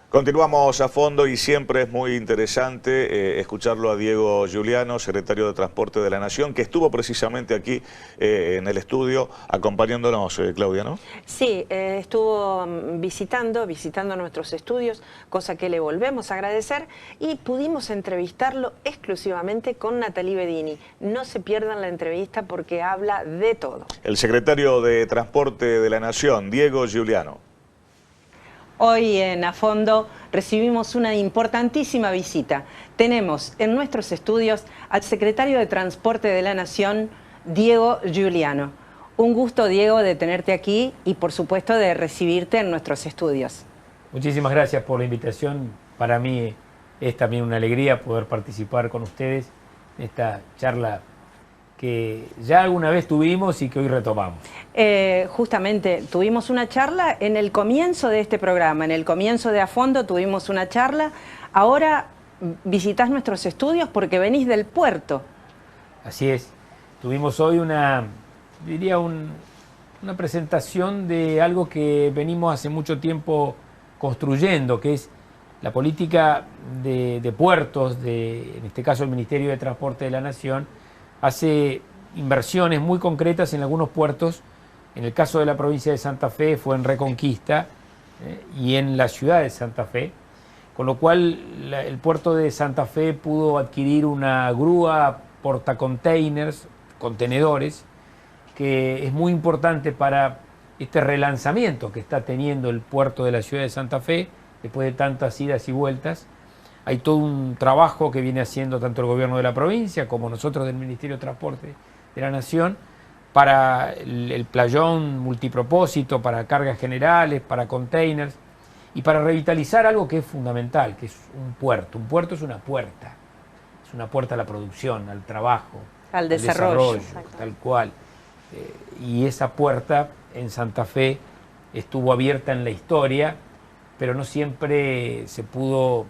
Continuamos a fondo y siempre es muy interesante escucharlo a Diego Giuliano, secretario de Transporte de la Nación, que estuvo precisamente aquí en el estudio acompañándonos, Claudia, ¿no? Sí, estuvo visitando nuestros estudios, cosa que le volvemos a agradecer, y pudimos entrevistarlo exclusivamente con Natalie Bedini. No se pierdan la entrevista porque habla de todo. El secretario de Transporte de la Nación, Diego Giuliano. Hoy en A Fondo recibimos una importantísima visita. Tenemos en nuestros estudios al secretario de Transporte de la Nación, Diego Giuliano. Un gusto, Diego, de tenerte aquí y, por supuesto, de recibirte en nuestros estudios. Muchísimas gracias por la invitación. Para mí es también una alegría poder participar con ustedes en esta charla que ya alguna vez tuvimos y que hoy retomamos. Justamente tuvimos una charla en el comienzo de este programa, en el comienzo de A Fondo tuvimos una charla. Ahora visitas nuestros estudios porque venís del puerto. Así es. Tuvimos hoy una presentación de algo que venimos hace mucho tiempo construyendo, que es la política de puertos, en este caso el Ministerio de Transporte de la Nación, hace inversiones muy concretas en algunos puertos. En el caso de la provincia de Santa Fe fue en Reconquista y en la ciudad de Santa Fe, con lo cual el puerto de Santa Fe pudo adquirir una grúa portacontainers, contenedores, que es muy importante para este relanzamiento que está teniendo el puerto de la ciudad de Santa Fe después de tantas idas y vueltas. Hay todo un trabajo que viene haciendo tanto el gobierno de la provincia como nosotros del Ministerio de Transporte de la Nación para el playón multipropósito, para cargas generales, para containers y para revitalizar algo que es fundamental, que es un puerto. Un puerto es una puerta a la producción, al trabajo, al desarrollo tal cual. Y esa puerta en Santa Fe estuvo abierta en la historia, pero no siempre se pudo,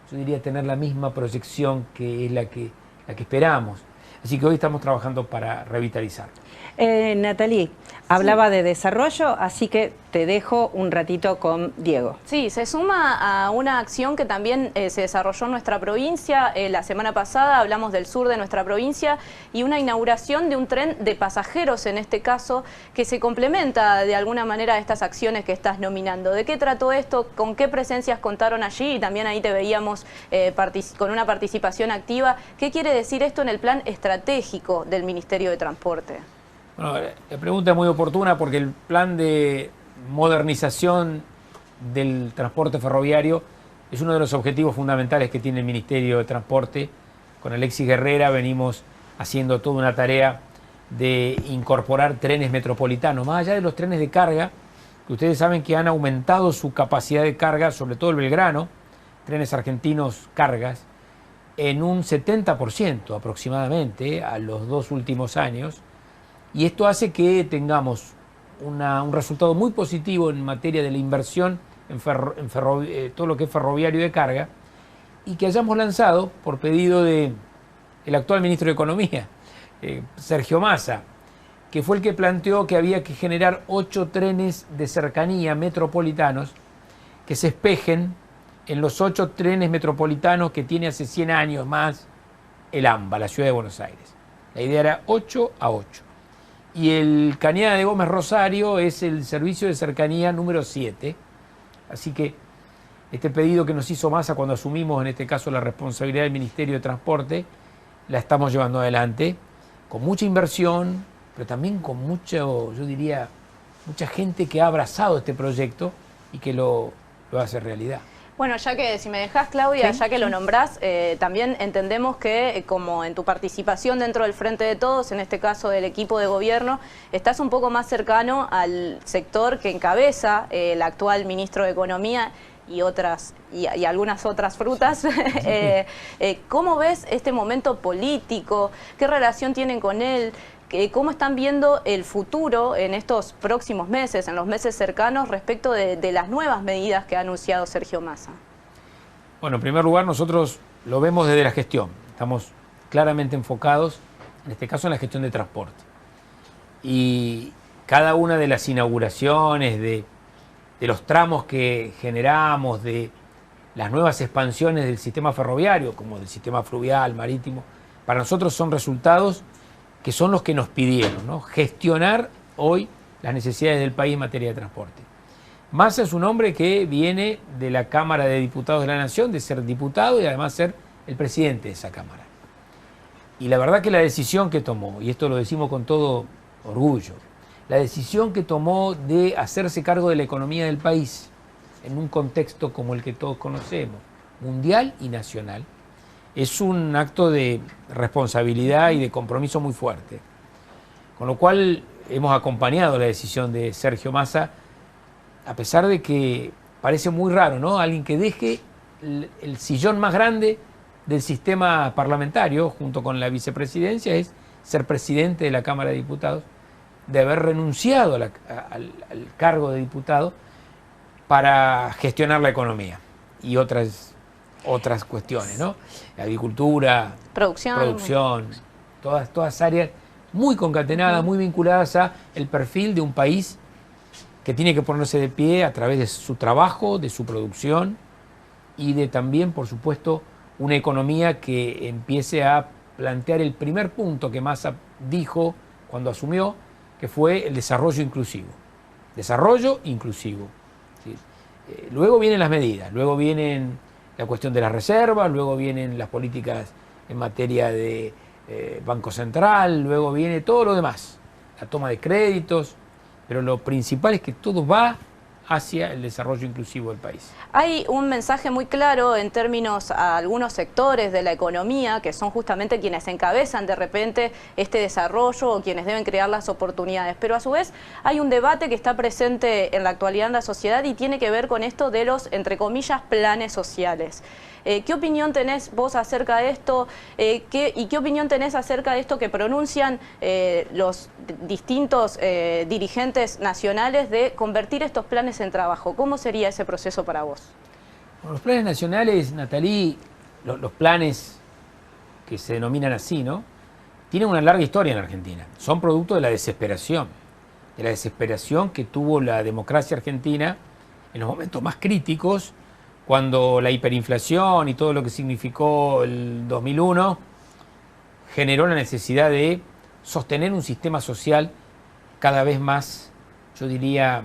yo diría, tener la misma proyección que es la que esperamos. Así que hoy estamos trabajando para revitalizar. Natalie, hablaba de desarrollo, así que te dejo un ratito con Diego. Sí, se suma a una acción que también se desarrolló en nuestra provincia. La semana pasada hablamos del sur de nuestra provincia y una inauguración de un tren de pasajeros, en este caso, que se complementa de alguna manera a estas acciones que estás nominando. ¿De qué trató esto? ¿Con qué presencias contaron allí? Y también ahí te veíamos con una participación activa. ¿Qué quiere decir esto en el plan estratégico del Ministerio de Transporte? Bueno, la pregunta es muy oportuna porque el plan de modernización del transporte ferroviario es uno de los objetivos fundamentales que tiene el Ministerio de Transporte. Con Alexis Guerrera venimos haciendo toda una tarea de incorporar trenes metropolitanos, más allá de los trenes de carga, que ustedes saben que han aumentado su capacidad de carga, sobre todo el Belgrano, trenes argentinos cargas, en un 70% aproximadamente a los 2 últimos años. Y esto hace que tengamos un resultado muy positivo en materia de la inversión en todo lo que es ferroviario de carga, y que hayamos lanzado, por pedido del actual ministro de Economía, Sergio Massa, que fue el que planteó que había que generar 8 trenes de cercanía metropolitanos que se espejen en los 8 trenes metropolitanos que tiene hace 100 años más el AMBA, la Ciudad de Buenos Aires. La idea era 8 a 8. Y el Cañada de Gómez Rosario es el servicio de cercanía número 7. Así que este pedido que nos hizo Massa cuando asumimos, en este caso, la responsabilidad del Ministerio de Transporte, la estamos llevando adelante con mucha inversión, pero también con mucho, yo diría, mucha gente que ha abrazado este proyecto y que lo hace realidad. Bueno, ya que, si me dejás, Claudia, ¿Sí? ya que lo nombrás, también entendemos que, como en tu participación dentro del Frente de Todos, en este caso del equipo de gobierno, estás un poco más cercano al sector que encabeza el actual ministro de Economía y algunas otras frutas. ¿Cómo ves este momento político? ¿Qué relación tienen con él? ¿Cómo están viendo el futuro en estos próximos meses, en los meses cercanos, respecto de las nuevas medidas que ha anunciado Sergio Massa? Bueno, en primer lugar, nosotros lo vemos desde la gestión. Estamos claramente enfocados, en este caso, en la gestión de transporte. Y cada una de las inauguraciones, de los tramos que generamos, de las nuevas expansiones del sistema ferroviario, como del sistema fluvial, marítimo, para nosotros son resultados que son los que nos pidieron, ¿no? Gestionar hoy las necesidades del país en materia de transporte. Massa es un hombre que viene de la Cámara de Diputados de la Nación, de ser diputado y además ser el presidente de esa Cámara. Y la verdad que la decisión que tomó, y esto lo decimos con todo orgullo, la decisión que tomó de hacerse cargo de la economía del país en un contexto como el que todos conocemos, mundial y nacional, es un acto de responsabilidad y de compromiso muy fuerte. Con lo cual hemos acompañado la decisión de Sergio Massa, a pesar de que parece muy raro, ¿no? Alguien que deje el sillón más grande del sistema parlamentario, junto con la vicepresidencia, es ser presidente de la Cámara de Diputados, de haber renunciado al cargo de diputado para gestionar la economía y otras cuestiones, ¿no? La agricultura, producción, todas áreas muy concatenadas, muy vinculadas a el perfil de un país que tiene que ponerse de pie a través de su trabajo, de su producción y de también, por supuesto, una economía que empiece a plantear el primer punto que Massa dijo cuando asumió, que fue el desarrollo inclusivo. Desarrollo inclusivo. ¿Sí? Luego vienen las medidas, luego vienen la cuestión de las reservas, luego vienen las políticas en materia de Banco Central, luego viene todo lo demás, la toma de créditos, pero lo principal es que todo va hacia el desarrollo inclusivo del país. Hay un mensaje muy claro en términos a algunos sectores de la economía, que son justamente quienes encabezan de repente este desarrollo o quienes deben crear las oportunidades, pero a su vez hay un debate que está presente en la actualidad en la sociedad y tiene que ver con esto de los, entre comillas, planes sociales. ¿Qué opinión tenés vos acerca de esto? ¿Qué opinión tenés acerca de esto que pronuncian los distintos dirigentes nacionales de convertir estos planes en trabajo? ¿Cómo sería ese proceso para vos? Bueno, los planes nacionales, Natalí, los planes que se denominan así, ¿no? Tienen una larga historia en Argentina. Son producto de la desesperación que tuvo la democracia argentina en los momentos más críticos, cuando la hiperinflación y todo lo que significó el 2001 generó la necesidad de sostener un sistema social cada vez más, yo diría,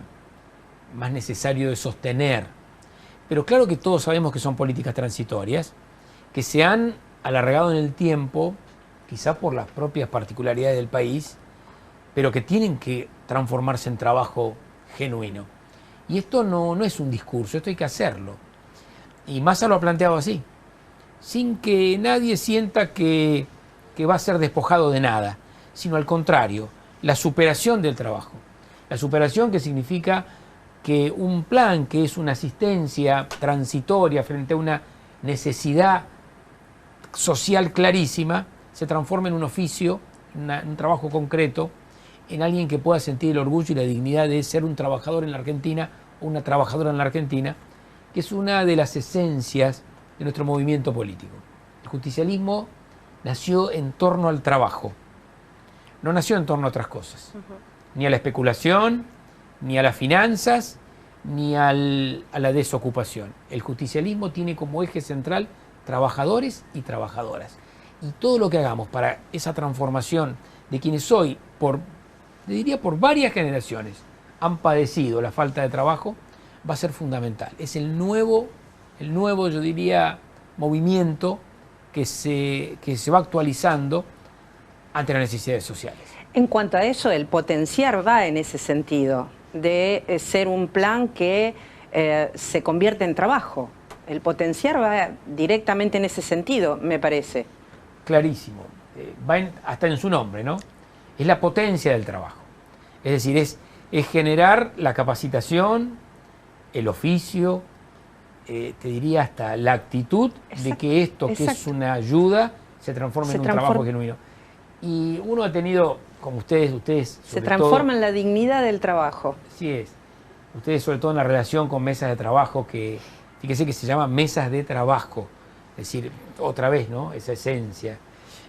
más necesario de sostener. Pero claro que todos sabemos que son políticas transitorias, que se han alargado en el tiempo, quizá por las propias particularidades del país, pero que tienen que transformarse en trabajo genuino. Y esto no es un discurso, esto hay que hacerlo. Y Massa lo ha planteado así, sin que nadie sienta que va a ser despojado de nada, sino al contrario, la superación del trabajo. La superación que significa que un plan que es una asistencia transitoria frente a una necesidad social clarísima, se transforma en un oficio, un trabajo concreto, en alguien que pueda sentir el orgullo y la dignidad de ser un trabajador en la Argentina o una trabajadora en la Argentina, que es una de las esencias de nuestro movimiento político. El justicialismo nació en torno al trabajo, no nació en torno a otras cosas, ni a la especulación, ni a las finanzas, ni a la desocupación. El justicialismo tiene como eje central trabajadores y trabajadoras. Y todo lo que hagamos para esa transformación de quienes hoy, diría por varias generaciones, han padecido la falta de trabajo, va a ser fundamental. Es el nuevo, yo diría, movimiento que se va actualizando ante las necesidades sociales. En cuanto a eso, el potenciar va en ese sentido, de ser un plan que se convierte en trabajo. El potenciar va directamente en ese sentido, me parece. Clarísimo. Va hasta en su nombre, ¿no? Es la potencia del trabajo. Es decir, es generar la capacitación, el oficio, te diría hasta la actitud de que esto que es una ayuda se transforme en un trabajo genuino. Y uno ha tenido, como ustedes se transforma en la dignidad del trabajo. Así es. Ustedes sobre todo en la relación con mesas de trabajo, que fíjese que se llama mesas de trabajo. Es decir, otra vez, ¿no? Esa esencia.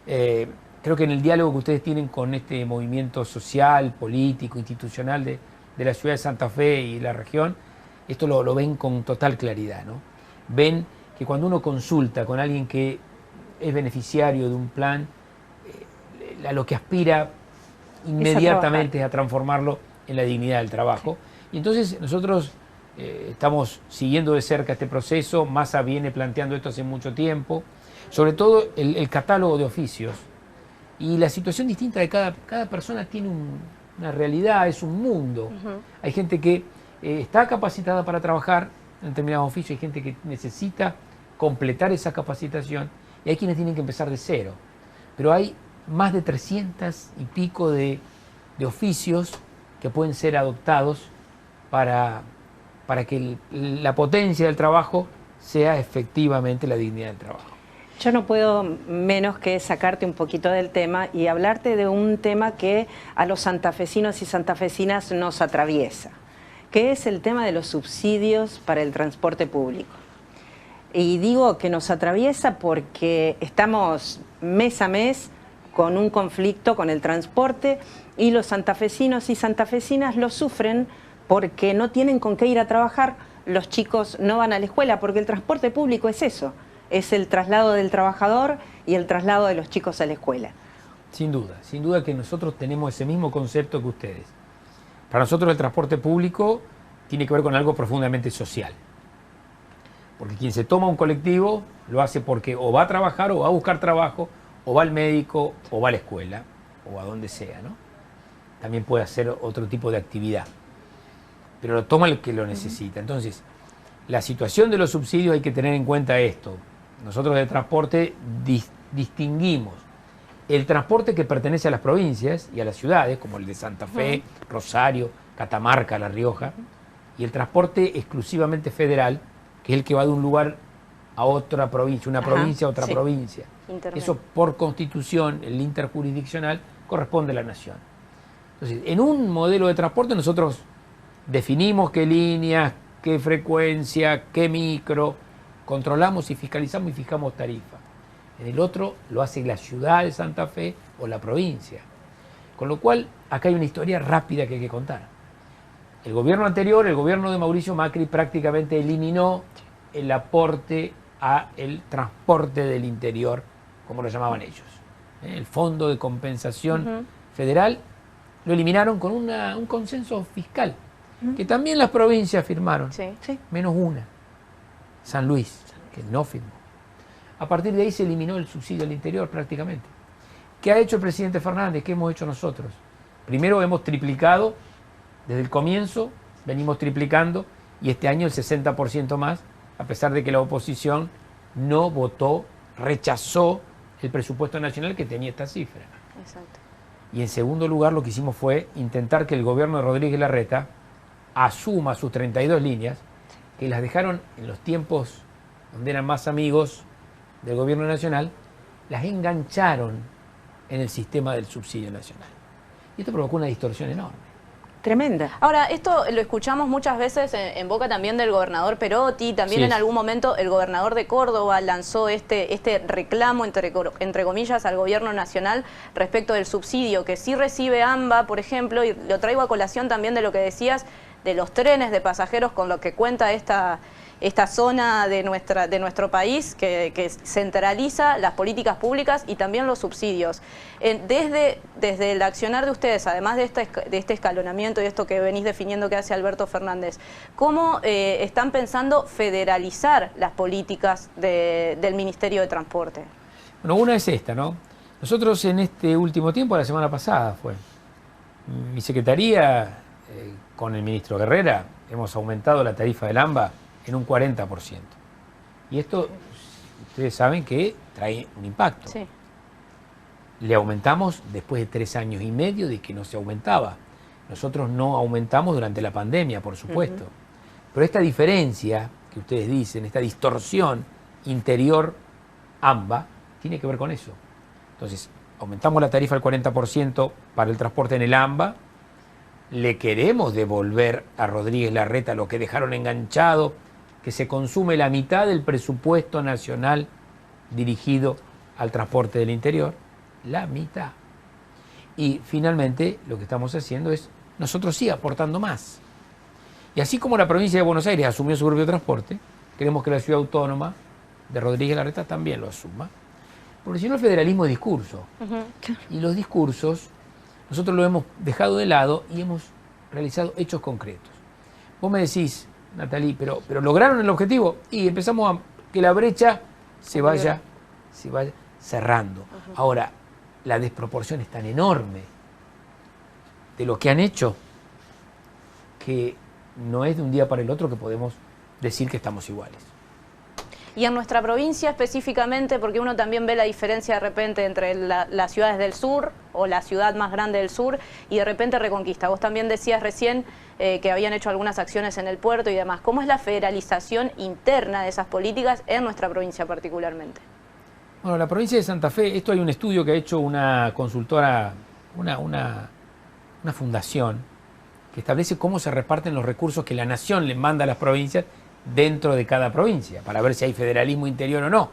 Creo que en el diálogo que ustedes tienen con este movimiento social, político, institucional de la ciudad de Santa Fe y la región, esto lo ven con total claridad, ¿no? ven que cuando uno consulta con alguien que es beneficiario de un plan, a lo que aspira inmediatamente es a transformarlo en la dignidad del trabajo. Y entonces nosotros estamos siguiendo de cerca este proceso. Massa viene planteando esto hace mucho tiempo, sobre todo el catálogo de oficios y la situación distinta de cada persona tiene una realidad, es un mundo. Hay gente que está capacitada para trabajar en determinados oficios, hay gente que necesita completar esa capacitación y hay quienes tienen que empezar de cero. Pero hay más de 300 y pico de oficios que pueden ser adoptados para que la potencia del trabajo sea efectivamente la dignidad del trabajo. Yo no puedo menos que sacarte un poquito del tema y hablarte de un tema que a los santafesinos y santafesinas nos atraviesa, que es el tema de los subsidios para el transporte público. Y digo que nos atraviesa porque estamos mes a mes con un conflicto con el transporte y los santafesinos y santafesinas lo sufren porque no tienen con qué ir a trabajar, los chicos no van a la escuela, porque el transporte público es eso, es el traslado del trabajador y el traslado de los chicos a la escuela. Sin duda que nosotros tenemos ese mismo concepto que ustedes. Para nosotros el transporte público tiene que ver con algo profundamente social. Porque quien se toma un colectivo lo hace porque o va a trabajar o va a buscar trabajo, o va al médico o va a la escuela, o a donde sea, ¿no? También puede hacer otro tipo de actividad. Pero lo toma el que lo necesita. Entonces, la situación de los subsidios hay que tener en cuenta esto. Nosotros de transporte distinguimos el transporte que pertenece a las provincias y a las ciudades, como el de Santa Fe, Rosario, Catamarca, La Rioja, y el transporte exclusivamente federal, que es el que va de un lugar a otra provincia, una provincia a otra provincia. Eso por constitución, el interjurisdiccional, corresponde a la nación. Entonces, en un modelo de transporte nosotros definimos qué líneas, qué frecuencia, qué micro, controlamos y fiscalizamos y fijamos tarifa. En el otro lo hace la ciudad de Santa Fe o la provincia. Con lo cual, acá hay una historia rápida que hay que contar. El gobierno anterior, el gobierno de Mauricio Macri, prácticamente eliminó el aporte al transporte del interior, como lo llamaban ellos. El Fondo de Compensación Federal lo eliminaron con un consenso fiscal, que también las provincias firmaron, menos una, San Luis, que no firmó. A partir de ahí se eliminó el subsidio al interior prácticamente. ¿Qué ha hecho el presidente Fernández? ¿Qué hemos hecho nosotros? Primero hemos triplicado, desde el comienzo venimos triplicando, y este año el 60% más, a pesar de que la oposición no votó, rechazó el presupuesto nacional que tenía esta cifra. Exacto. Y en segundo lugar lo que hicimos fue intentar que el gobierno de Rodríguez Larreta asuma sus 32 líneas, que las dejaron en los tiempos donde eran más amigos del gobierno nacional, las engancharon en el sistema del subsidio nacional. Y esto provocó una distorsión enorme. Tremenda. Ahora, esto lo escuchamos muchas veces en boca también del gobernador Perotti, también en algún momento el gobernador de Córdoba lanzó este reclamo, entre comillas, al gobierno nacional respecto del subsidio que sí recibe AMBA, por ejemplo, y lo traigo a colación también de lo que decías de los trenes de pasajeros con lo que cuenta esta zona de nuestro país que centraliza las políticas públicas y también los subsidios. Desde el accionar de ustedes, además de este escalonamiento y esto que venís definiendo que hace Alberto Fernández, ¿cómo están pensando federalizar las políticas del Ministerio de Transporte? Bueno, una es esta, ¿no? Nosotros en este último tiempo, la semana pasada fue, mi secretaría con el ministro Guerrera, hemos aumentado la tarifa del AMBA en un 40%. Y esto, ustedes saben que trae un impacto. Sí. Le aumentamos después de 3 años y medio de que no se aumentaba. Nosotros no aumentamos durante la pandemia, por supuesto. Pero esta diferencia que ustedes dicen, esta distorsión interior AMBA, tiene que ver con eso. Entonces, aumentamos la tarifa al 40% para el transporte en el AMBA. Le queremos devolver a Rodríguez Larreta lo que dejaron enganchado, que se consume la mitad del presupuesto nacional dirigido al transporte del interior, la mitad. Y finalmente lo que estamos haciendo es nosotros sí aportando más. Y así como la provincia de Buenos Aires asumió su propio transporte, queremos que la ciudad autónoma de Rodríguez Larreta también lo asuma. Porque si no, el federalismo es discurso. Y los discursos, nosotros lo hemos dejado de lado y hemos realizado hechos concretos. Vos me decís, Natalí, pero ¿lograron el objetivo? Y empezamos a que la brecha se vaya cerrando. Ahora, la desproporción es tan enorme de lo que han hecho que no es de un día para el otro que podemos decir que estamos iguales. Y en nuestra provincia específicamente, porque uno también ve la diferencia de repente entre las ciudades del sur o la ciudad más grande del sur y de repente Reconquista. Vos también decías recién que habían hecho algunas acciones en el puerto y demás. ¿Cómo es la federalización interna de esas políticas en nuestra provincia particularmente? Bueno, la provincia de Santa Fe, esto hay un estudio que ha hecho una consultora, una fundación que establece cómo se reparten los recursos que la nación le manda a las provincias dentro de cada provincia, para ver si hay federalismo interior o no.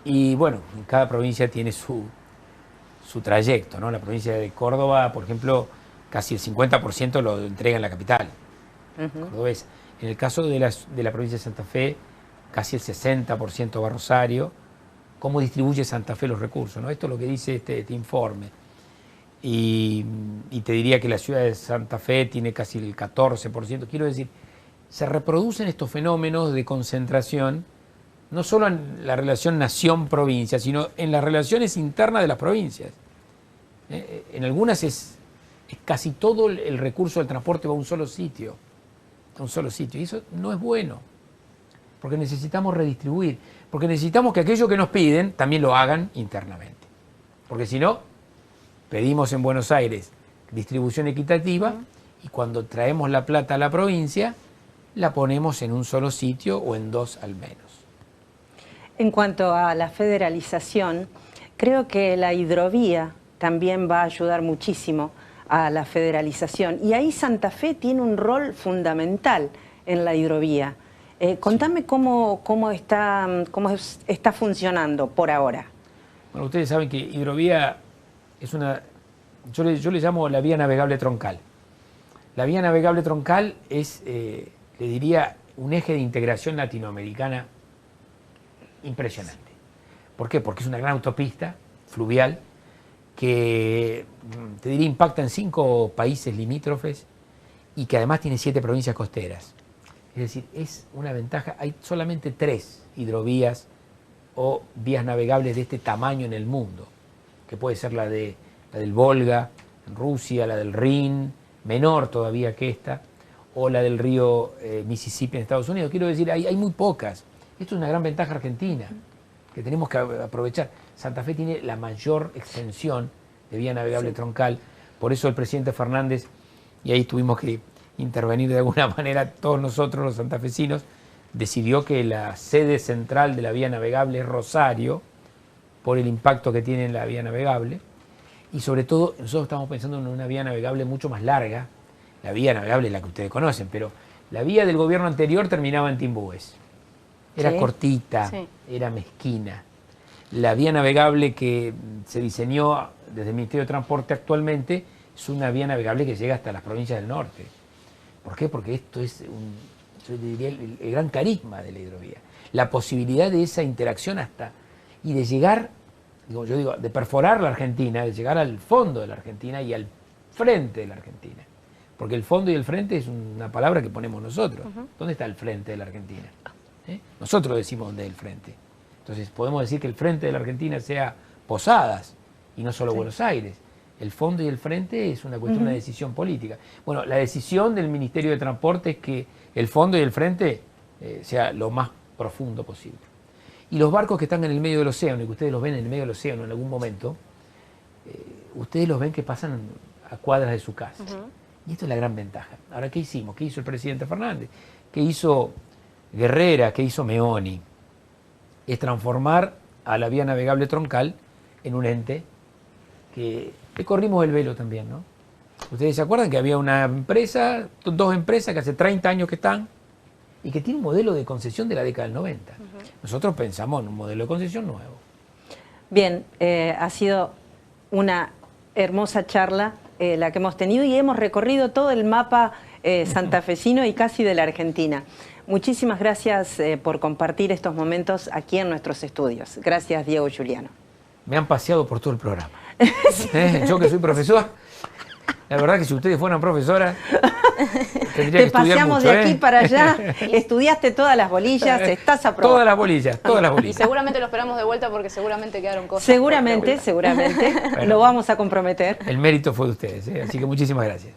Y bueno, cada provincia tiene su trayecto, ¿no? La provincia de Córdoba, por ejemplo, casi el 50% lo entrega en la capital, cordobesa. En el caso de la provincia de Santa Fe, casi el 60% va a Rosario. ¿Cómo distribuye Santa Fe los recursos, ¿no? Esto es lo que dice este informe. Y te diría que la ciudad de Santa Fe tiene casi el 14%. Quiero decir, se reproducen estos fenómenos de concentración, no solo en la relación nación-provincia, sino en las relaciones internas de las provincias. En algunas es casi todo el recurso del transporte va a un solo sitio. Y eso no es bueno, porque necesitamos redistribuir, porque necesitamos que aquello que nos piden también lo hagan internamente. Porque si no, pedimos en Buenos Aires distribución equitativa y cuando traemos la plata a la provincia, la ponemos en un solo sitio o en dos al menos. En cuanto a la federalización, creo que la hidrovía también va a ayudar muchísimo a la federalización. Y ahí Santa Fe tiene un rol fundamental en la hidrovía. Contame cómo está funcionando por ahora. Bueno, ustedes saben que hidrovía es yo le llamo la vía navegable troncal. La vía navegable troncal es, le diría, un eje de integración latinoamericana impresionante. ¿Por qué? Porque es una gran autopista fluvial que, te diría, impacta en 5 países limítrofes y que además tiene 7 provincias costeras. Es decir, es una ventaja. Hay solamente 3 hidrovías o vías navegables de este tamaño en el mundo, que puede ser la del Volga en Rusia, la del Rin, menor todavía que esta, o la del río Mississippi en Estados Unidos. Quiero decir, hay muy pocas. Esto es una gran ventaja argentina que tenemos que aprovechar. Santa Fe tiene la mayor extensión de vía navegable troncal, por eso el presidente Fernández, y ahí tuvimos que intervenir de alguna manera todos nosotros los santafesinos, decidió que la sede central de la vía navegable es Rosario, por el impacto que tiene en la vía navegable, y sobre todo nosotros estamos pensando en una vía navegable mucho más larga. La vía navegable es la que ustedes conocen, pero la vía del gobierno anterior terminaba en Timbúes. Era cortita, era mezquina. La vía navegable que se diseñó desde el Ministerio de Transporte actualmente es una vía navegable que llega hasta las provincias del norte. ¿Por qué? Porque esto es yo diría, el gran carisma de la hidrovía. La posibilidad de esa interacción y de llegar, de perforar la Argentina, de llegar al fondo de la Argentina y al frente de la Argentina. Porque el fondo y el frente es una palabra que ponemos nosotros. ¿Dónde está el frente de la Argentina? Nosotros decimos dónde es el frente. Entonces podemos decir que el frente de la Argentina sea Posadas y no solo Buenos Aires. El fondo y el frente es una cuestión de decisión política. Bueno, la decisión del Ministerio de Transporte es que el fondo y el frente sea lo más profundo posible. Y los barcos que están en el medio del océano, y que ustedes los ven en el medio del océano en algún momento, ustedes los ven que pasan a cuadras de su casa. Y esto es la gran ventaja. Ahora, ¿qué hicimos? ¿Qué hizo el presidente Fernández? ¿Qué hizo Guerrera? ¿Qué hizo Meoni? Es transformar a la vía navegable troncal en un ente que le corrimos el velo también, ¿no? Ustedes se acuerdan que había una empresa, 2 empresas que hace 30 años que están y que tiene un modelo de concesión de la década del 90. Nosotros pensamos en un modelo de concesión nuevo. Bien, ha sido una hermosa charla la que hemos tenido y hemos recorrido todo el mapa santafesino y casi de la Argentina. Muchísimas gracias por compartir estos momentos aquí en nuestros estudios. Gracias, Diego Giuliano. Me han paseado por todo el programa. Yo que soy profesor, la verdad que si ustedes fueran profesoras, tendría que estudiar paseamos mucho, de aquí para allá, estudiaste todas las bolillas, estás aprobado. Todas las bolillas, todas las bolillas. Y seguramente lo esperamos de vuelta porque seguramente quedaron cosas. Seguramente, Bueno. lo vamos a comprometer. El mérito fue de ustedes, así que muchísimas gracias.